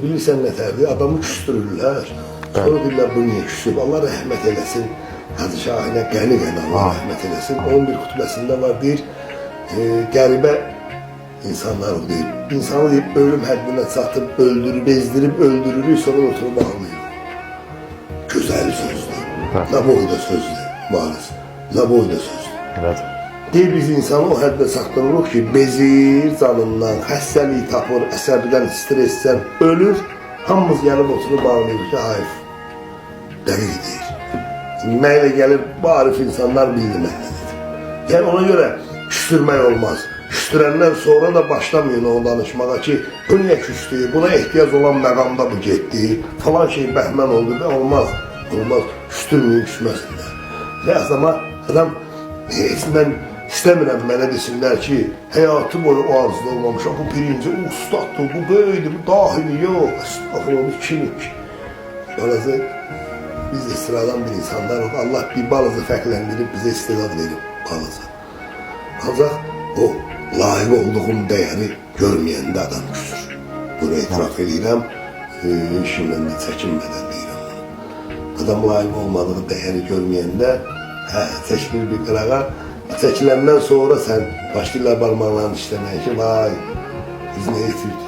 Bilirsən nətərdir, adamı küstürürlər. Sonra deyirlər, bu niyə küsüb? Allah rəhmət eləsin. Hacı Şahinə qəni-qəni Allah rəhmət eləsin. Onun bir xütbəsində var, deyir, qəribə insanlar o deyir. İnsanı deyib, ölüm həddinə çatıb, öldürüb, bezdirib, öldürürük, sonra oturub ağlayır. Gözəl sözdür. Nə boyda sözdür, Varis. Nə boyda sözdür. Evet. Deyir, biz insanı o həddə saxlanırıq ki, bezir canından, xəstəlik tapır, əsəbidən, stressdən ölür. Hamımız gəlib oturub ağlayır ki, hayf. Dəqiq deyir. Nə ilə gəlir, bu arif insanlar bildi mənədir. Yəni ona görə küstürmək olmaz. Küstürəndən sonra da başlamayın o danışmağa ki, bu niyə küstü, buna ehtiyac olan məqamda bu getdi, falan şey bəhmən oldu, olmaz. Olmaz, küstürməyin, küsməsinlər. Və amma adam, mən istəmirəm mənə desinlər ki, həyatı boyu o arzuda olmamışam, bu birinci, o ustaddır, bu böyüdür, bu dahili, yox, estağfurullah, kimik. Balazı, biz de sıradan bir insanlar, Allah bir balazı fərqləndirib bizə istedad verib, balazı. Ancaq o, layiq olduğum dəyəri görməyəndə adam küsür. Bunu etiraf edirəm, işimdən də çəkinmədən deyirəm. Adam layiq olmadığı dəyəri görməyəndə, çəkilir bir qırağa, çəkiləndən sonra sən başlayırlar barmaqlarını işləməyə ki, vay, biz nə etirdik?